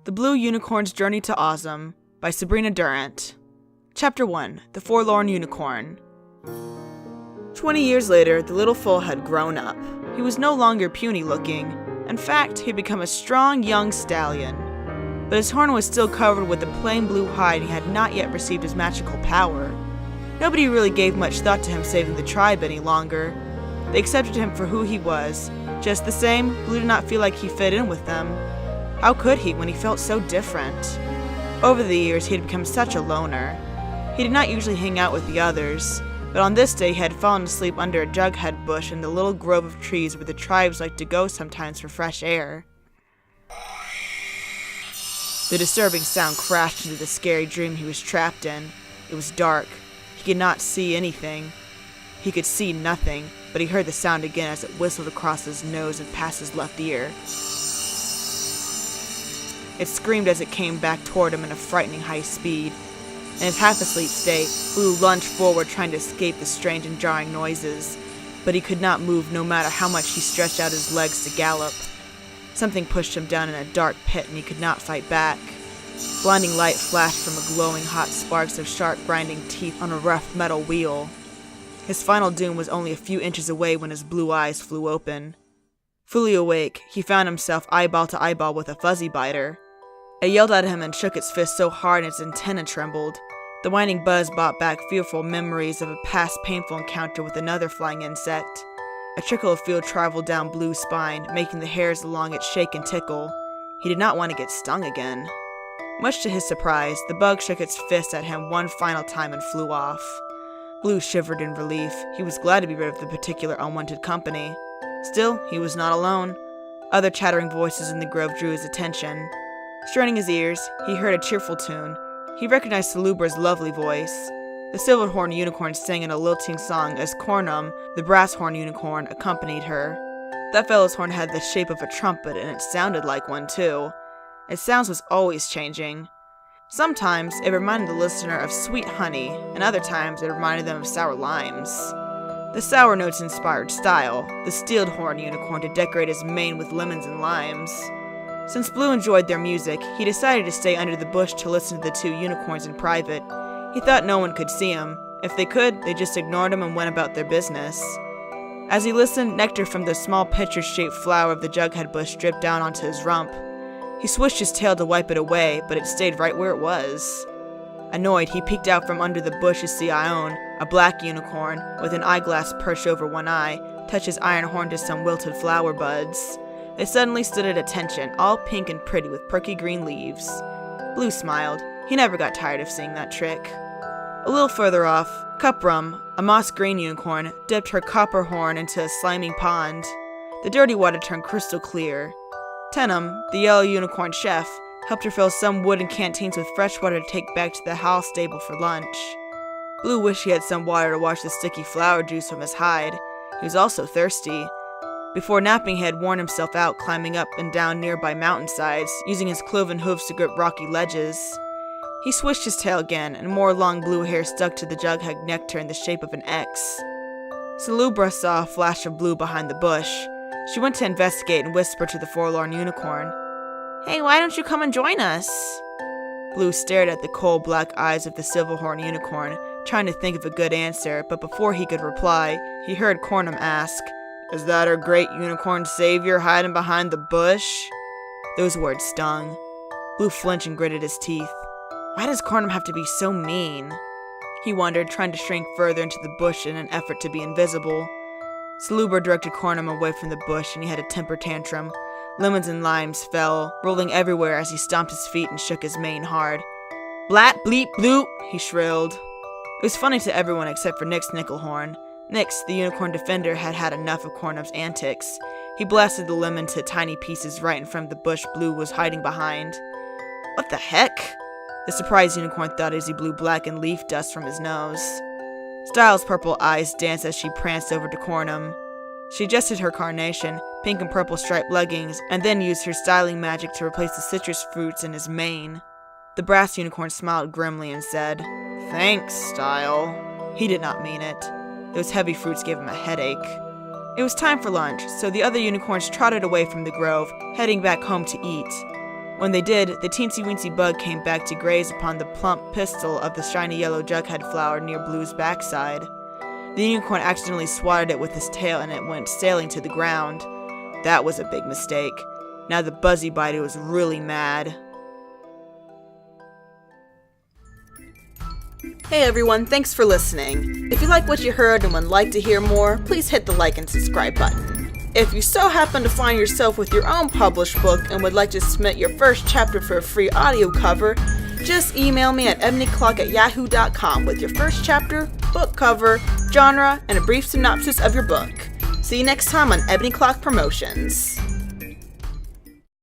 The Blue Unicorn's Journey to Awesome by Sybrina Durant. Chapter 1. The Forlorn Unicorn. 20 years later, the little foal had grown up. He was no longer puny-looking. In fact, he had become a strong young stallion. But his horn was still covered with a plain blue hide and he had not yet received his magical power. Nobody really gave much thought to him saving the tribe any longer. They accepted him for who he was. Just the same, Blue did not feel like he fit in with them. How could he when he felt so different? Over the years, he had become such a loner. He did not usually hang out with the others, but on this day he had fallen asleep under a jughead bush in the little grove of trees where the tribes like to go sometimes for fresh air. The disturbing sound crashed into the scary dream he was trapped in. It was dark. He could not see anything. He could see nothing, but he heard the sound again as it whistled across his nose and past his left ear. It screamed as it came back toward him in a frightening high speed. In his half-asleep state, Blue lunged forward trying to escape the strange and jarring noises, but he could not move no matter how much he stretched out his legs to gallop. Something pushed him down in a dark pit and he could not fight back. Blinding light flashed from a glowing hot sparks of sharp grinding teeth on a rough metal wheel. His final doom was only a few inches away when his blue eyes flew open. Fully awake, he found himself eyeball to eyeball with a fuzzy biter. It yelled at him and shook its fist so hard its antenna trembled. The whining buzz brought back fearful memories of a past painful encounter with another flying insect. A trickle of feel traveled down Blue's spine, making the hairs along it shake and tickle. He did not want to get stung again. Much to his surprise, the bug shook its fist at him one final time and flew off. Blue shivered in relief. He was glad to be rid of the particular unwanted company. Still, he was not alone. Other chattering voices in the grove drew his attention. Straining his ears, he heard a cheerful tune. He recognized Salubra's lovely voice. The silver-horned unicorn sang in a lilting song as Cornum, the brass-horned unicorn, accompanied her. That fellow's horn had the shape of a trumpet, and it sounded like one, too. Its sounds was always changing. Sometimes it reminded the listener of sweet honey, and other times it reminded them of sour limes. The sour notes inspired Style, the steeled-horned unicorn, to decorate his mane with lemons and limes. Since Blue enjoyed their music, he decided to stay under the bush to listen to the two unicorns in private. He thought no one could see him. If they could, they just ignored him and went about their business. As he listened, nectar from the small pitcher-shaped flower of the jughead bush dripped down onto his rump. He swished his tail to wipe it away, but it stayed right where it was. Annoyed, he peeked out from under the bush to see Ione, a black unicorn, with an eyeglass perched over one eye, touch his iron horn to some wilted flower buds. They suddenly stood at attention, all pink and pretty with perky green leaves. Blue smiled. He never got tired of seeing that trick. A little further off, Cuprum, a moss-green unicorn, dipped her copper horn into a slimy pond. The dirty water turned crystal clear. Tenum, the yellow unicorn chef, helped her fill some wooden canteens with fresh water to take back to the house stable for lunch. Blue wished he had some water to wash the sticky flower juice from his hide. He was also thirsty. Before napping, he had worn himself out climbing up and down nearby mountainsides, using his cloven hooves to grip rocky ledges. He swished his tail again, and more long blue hair stuck to the jughead nectar in the shape of an X. Salubra saw a flash of blue behind the bush. She went to investigate and whispered to the forlorn unicorn, "Hey, why don't you come and join us?" Blue stared at the cold black eyes of the silver-horned unicorn, trying to think of a good answer, but before he could reply, he heard Cornum ask, "Is that our great unicorn savior hiding behind the bush?" Those words stung. Blue flinched and gritted his teeth. Why does Cornum have to be so mean? He wondered, trying to shrink further into the bush in an effort to be invisible. Salubra directed Cornum away from the bush and he had a temper tantrum. Lemons and limes fell, rolling everywhere as he stomped his feet and shook his mane hard. "Blat, bleep, bloop," he shrilled. It was funny to everyone except for Nix Nickelhorn. Nix, the unicorn defender, had had enough of Cornum's antics. He blasted the lemon to tiny pieces right in front of the bush Blue was hiding behind. What the heck? The surprised unicorn thought as he blew black and leaf dust from his nose. Style's purple eyes danced as she pranced over to Cornum. She adjusted her carnation, pink and purple striped leggings, and then used her styling magic to replace the citrus fruits in his mane. The brass unicorn smiled grimly and said, "Thanks, Style." He did not mean it. Those heavy fruits gave him a headache. It was time for lunch, so the other unicorns trotted away from the grove, heading back home to eat. When they did, the teensy-weensy bug came back to graze upon the plump pistil of the shiny yellow jughead flower near Blue's backside. The unicorn accidentally swatted it with his tail and it went sailing to the ground. That was a big mistake. Now the Buzzy Biter was really mad. Hey everyone, thanks for listening. If you like what you heard and would like to hear more, please hit the like and subscribe button. If you so happen to find yourself with your own published book and would like to submit your first chapter for a free audio cover, just email me at ebonyclock@yahoo.com with your first chapter, book cover, genre, and a brief synopsis of your book. See you next time on Ebony Clock Promotions.